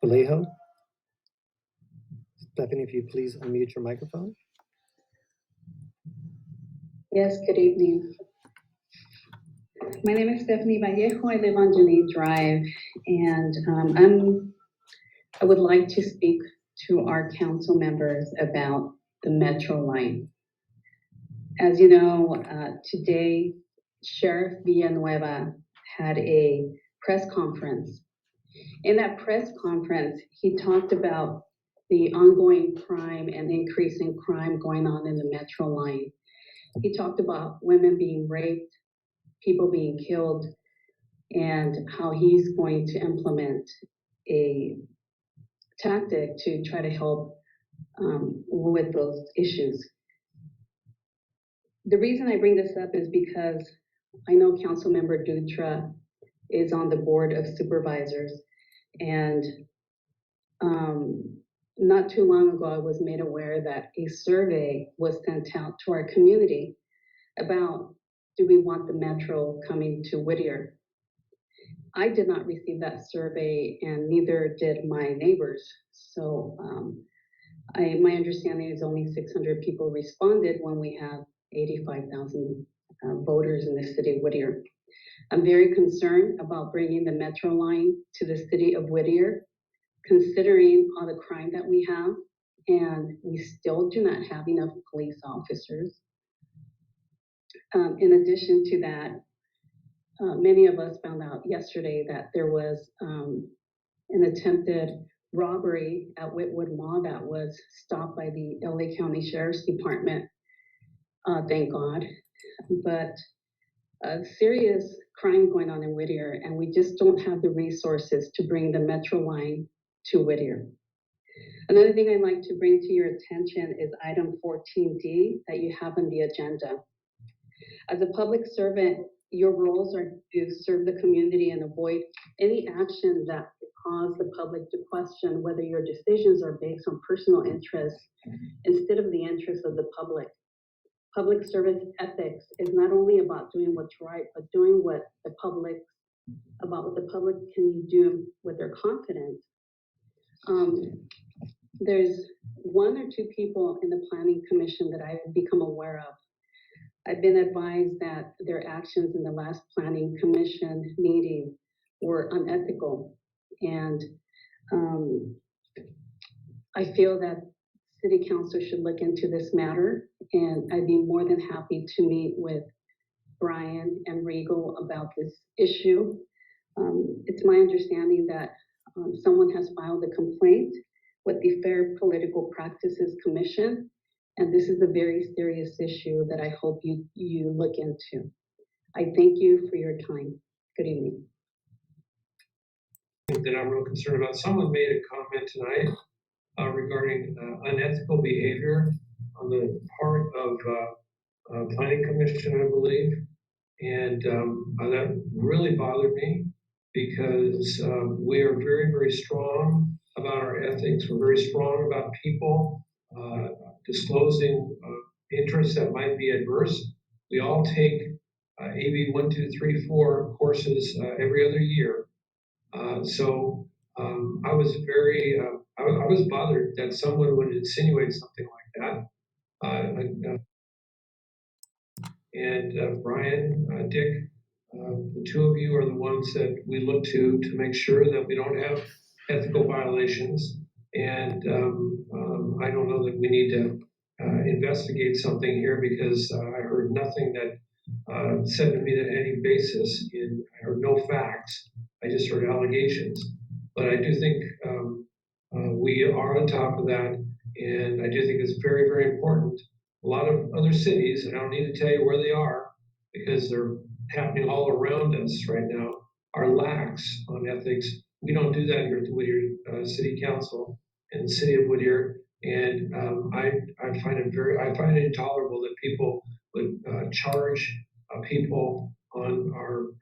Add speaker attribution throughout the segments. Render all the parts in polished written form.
Speaker 1: Vallejo. Stephanie, if you please unmute your microphone.
Speaker 2: Yes, good evening. My name is Stephanie Vallejo. I live on Geneva Drive, and I would like to speak to our council members about the Metro line. As you know, today, Sheriff Villanueva had a press conference. In that press conference, he talked about the ongoing crime and increase in crime going on in the Metro line. He talked about women being raped, people being killed, and how he's going to implement a tactic to try to help with those issues. The reason I bring this up is because I know Councilmember Dutra is on the board of supervisors, and not too long ago, I was made aware that a survey was sent out to our community about, do we want the Metro coming to Whittier? I did not receive that survey, and neither did my neighbors. So my understanding is only 600 people responded when we have 85,000 voters in the city of Whittier. I'm very concerned about bringing the Metro line to the city of Whittier, considering all the crime that we have, and we still do not have enough police officers. In addition to that, many of us found out yesterday that there was an attempted robbery at Whitwood Mall that was stopped by the LA County Sheriff's Department, thank God. But serious crime going on in Whittier, and we just don't have the resources to bring the Metro line to Whittier. Another thing I'd like to bring to your attention is item 14D that you have on the agenda. As a public servant, your roles are to serve the community and avoid any action that could cause the public to question whether your decisions are based on personal interests instead of the interests of the public. Public service ethics is not only about doing what's right, but doing what the public can do with their confidence. There's one or two people in the Planning Commission that I've become aware of. I've been advised that their actions in the last Planning Commission meeting were unethical. And I feel that City Council should look into this matter, and I'd be more than happy to meet with Brian and Regal about this issue. It's my understanding that someone has filed a complaint with the Fair Political Practices Commission, and this is a very serious issue that I hope you look into. I thank you for your time. Good evening.
Speaker 3: That I'm real concerned about. Someone made a comment tonight regarding unethical behavior on the part of Planning Commission, I believe, and that really bothered me because we are very, very strong about our ethics. We're very strong about people disclosing interests that might be adverse. We all take AB 1, 2, 3, 4 courses every other year. So I was very, I was bothered that someone would insinuate something like that. And Brian, Dick, the two of you are the ones that we look to make sure that we don't have ethical violations. And I don't know that we need to investigate something here because I heard nothing that said to me that any basis I heard no facts. I just heard allegations. But I do think we are on top of that. And I do think it's very, very important. A lot of other cities, and I don't need to tell you where they are because they're happening all around us right now, are lax on ethics. We don't do that here at the Whittier City Council and the City of Whittier. And I find it intolerable that people would charge people on our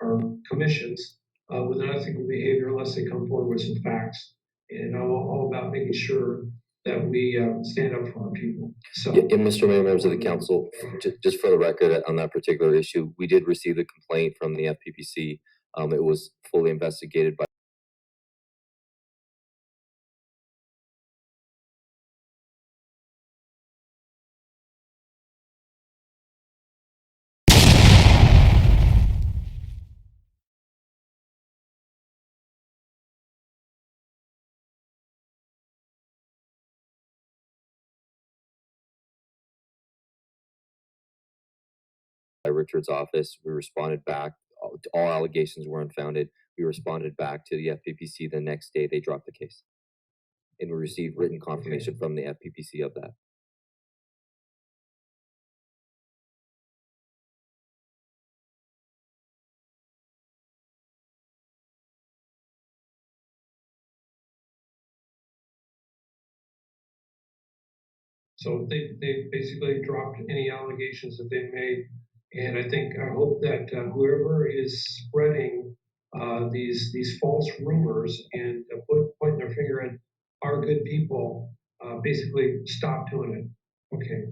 Speaker 3: commissions with unethical behavior unless they come forward with some facts. And I'm all about making sure that we stand up for our people. So,
Speaker 4: yeah, Mr. Mayor, members of the council, just for the record on that particular issue, we did receive the complaint from the FPPC. It was fully investigated by by Richard's office. We responded back. All allegations were unfounded. We responded back to the FPPC. The next day, they dropped the case. And we received written confirmation from the FPPC of that.
Speaker 3: So they basically dropped any allegations that they made. And I hope that whoever is spreading these false rumors and pointing their finger at our good people, basically stop doing it. Okay.